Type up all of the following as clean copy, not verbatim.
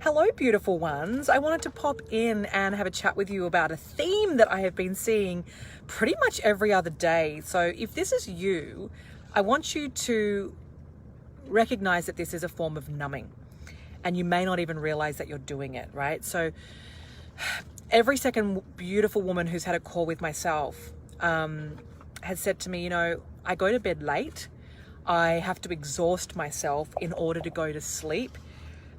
Hello, beautiful ones. I wanted to pop in and have a chat with you about a theme that I have been seeing pretty much every other day. So if this is you, I want you to recognize that this is a form of numbing, and you may not even realize that you're doing it, right? So every second beautiful woman who's had a call with myself has said to me, I go to bed late. I have to exhaust myself in order to go to sleep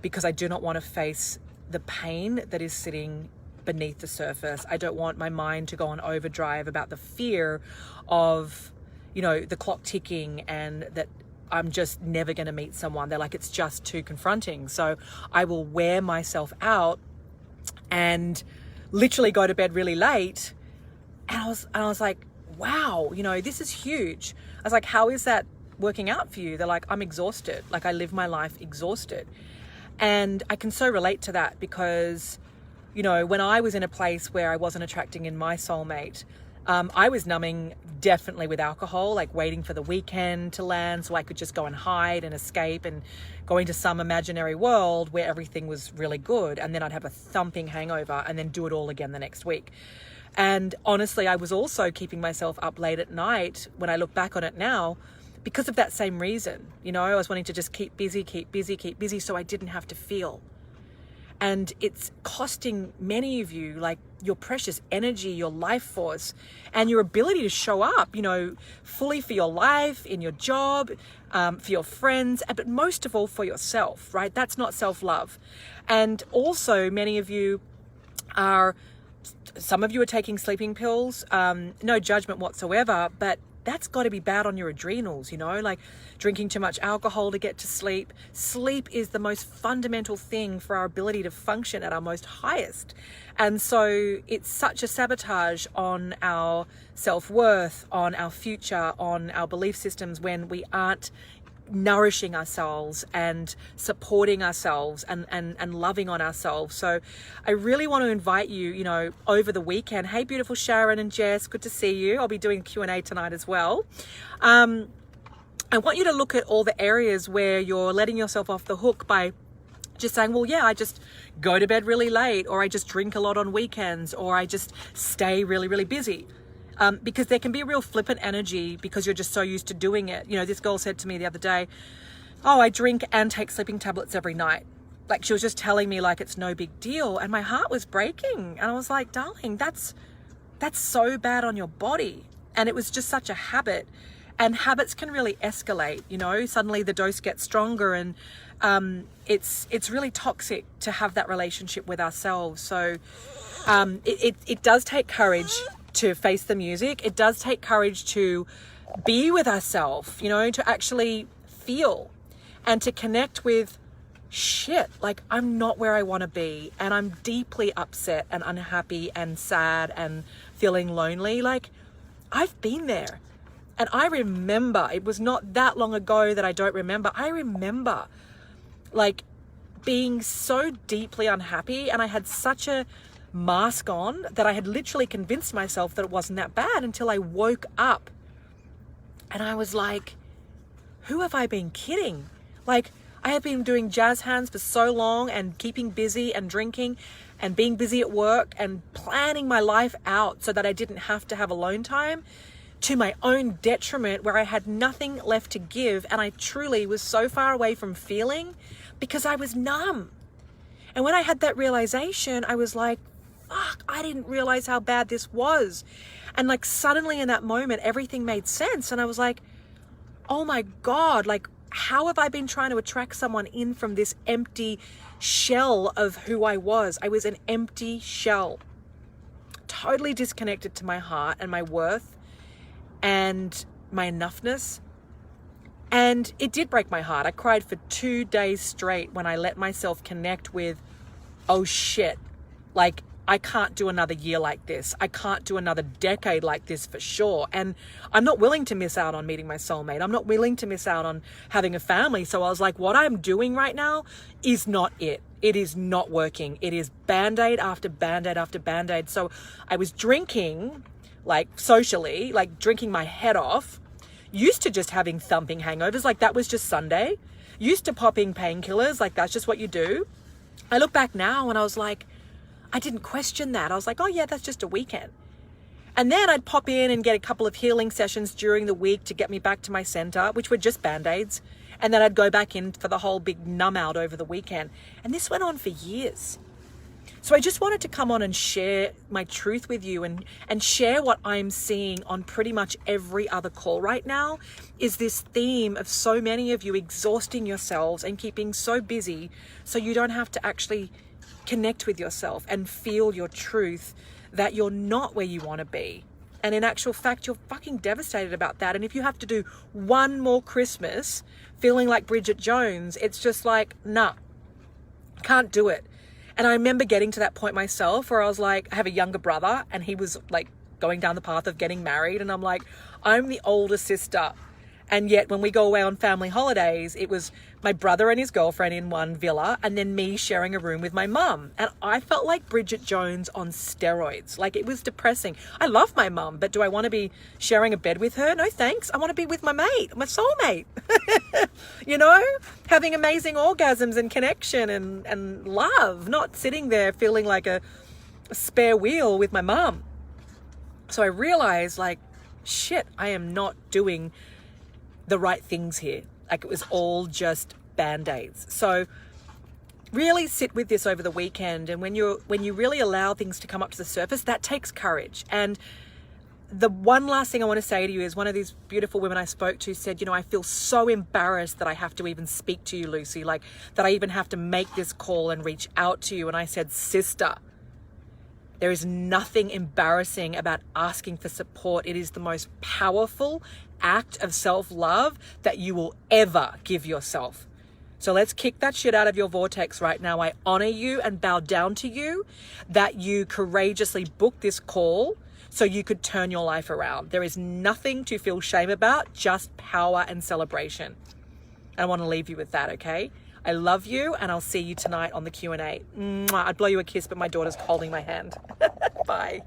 because I do not want to face the pain that is sitting beneath the surface. I don't want my mind to go on overdrive about the fear of, the clock ticking and that I'm just never going to meet someone. They're like, it's just too confronting. So I will wear myself out and literally go to bed really late. And I was like, wow, this is huge. I was like, how is that working out for you? They're like, I'm exhausted. Like, I live my life exhausted. And I can so relate to that because, when I was in a place where I wasn't attracting in my soulmate, I was numbing definitely with alcohol, like waiting for the weekend to land so I could just go and hide and escape and go into some imaginary world where everything was really good. And then I'd have a thumping hangover and then do it all again the next week. And honestly, I was also keeping myself up late at night when I look back on it now because of that same reason. I was wanting to just keep busy so I didn't have to feel. And it's costing many of you like your precious energy, your life force, and your ability to show up, fully for your life, in your job, for your friends, but most of all for yourself, right? That's not self-love. And also many of you some of you are taking sleeping pills, no judgment whatsoever, but that's got to be bad on your adrenals, like drinking too much alcohol to get to sleep. Sleep is the most fundamental thing for our ability to function at our most highest. And so it's such a sabotage on our self-worth, on our future, on our belief systems when we aren't nourishing ourselves and supporting ourselves and loving on ourselves. So I really want to invite you, over the weekend. Hey, beautiful Sharon and Jess, good to see you. I'll be doing Q&A tonight as well. I want you to look at all the areas where you're letting yourself off the hook by just saying, well, yeah, I just go to bed really late, or I just drink a lot on weekends, or I just stay really, really busy. Because there can be a real flippant energy because you're just so used to doing it. This girl said to me the other day, oh, I drink and take sleeping tablets every night. Like, she was just telling me like it's no big deal. And my heart was breaking. And I was like, darling, that's so bad on your body. And it was just such a habit. And habits can really escalate, suddenly the dose gets stronger, and it's really toxic to have that relationship with ourselves. So it does take courage to face the music. It does take courage to be with ourselves, to actually feel and to connect with shit. Like, I'm not where I want to be, and I'm deeply upset and unhappy and sad and feeling lonely. Like, I've been there. And I remember, it was not that long ago that I don't remember. I remember like being so deeply unhappy, and I had such a mask on that I had literally convinced myself that it wasn't that bad until I woke up. And I was like, who have I been kidding? Like, I have been doing jazz hands for so long and keeping busy and drinking and being busy at work and planning my life out so that I didn't have to have alone time, to my own detriment, where I had nothing left to give. And I truly was so far away from feeling because I was numb. And when I had that realization, I was like, fuck, I didn't realize how bad this was. And like suddenly in that moment, everything made sense. And I was like, oh my God, like, how have I been trying to attract someone in from this empty shell of who I was? I was an empty shell, totally disconnected to my heart and my worth and my enoughness. And it did break my heart. I cried for 2 days straight when I let myself connect with, oh shit, like, I can't do another year like this. I can't do another decade like this for sure. And I'm not willing to miss out on meeting my soulmate. I'm not willing to miss out on having a family. So I was like, what I'm doing right now is not it. It is not working. It is Band-Aid after Band-Aid after Band-Aid. So I was drinking, like socially, like drinking my head off. Used to just having thumping hangovers, like that was just Sunday. Used to popping painkillers, like that's just what you do. I look back now and I was like, I didn't question that. I was like, oh yeah, that's just a weekend. And then I'd pop in and get a couple of healing sessions during the week to get me back to my center, which were just Band-Aids. And then I'd go back in for the whole big numb out over the weekend. And this went on for years. So I just wanted to come on and share my truth with you and share what I'm seeing on pretty much every other call right now is this theme of so many of you exhausting yourselves and keeping so busy so you don't have to actually connect with yourself and feel your truth that you're not where you want to be. And in actual fact, you're fucking devastated about that. And if you have to do one more Christmas feeling like Bridget Jones, it's just like, nah, can't do it. And I remember getting to that point myself where I was like, I have a younger brother and he was like going down the path of getting married. And I'm like, I'm the older sister. And yet when we go away on family holidays, it was my brother and his girlfriend in one villa and then me sharing a room with my mum. And I felt like Bridget Jones on steroids. Like it was depressing. I love my mum, but do I want to be sharing a bed with her? No, thanks. I want to be with my mate, my soulmate. You know, having amazing orgasms and connection and love, not sitting there feeling like a spare wheel with my mum. So I realized like, shit, I am not doing the right things here. Like it was all just Band-Aids. So really sit with this over the weekend. And when you really allow things to come up to the surface, that takes courage. And the one last thing I want to say to you is one of these beautiful women I spoke to said, you know, I feel so embarrassed that I have to even speak to you, Lucy, like that I even have to make this call and reach out to you. And I said, sister, there is nothing embarrassing about asking for support. It is the most powerful act of self-love that you will ever give yourself. So let's kick that shit out of your vortex right now. I honor you and bow down to you that you courageously booked this call so you could turn your life around. There is nothing to feel shame about, just power and celebration. I want to leave you with that, okay? I love you, and I'll see you tonight on the Q&A. Mwah. I'd blow you a kiss, but my daughter's holding my hand. Bye.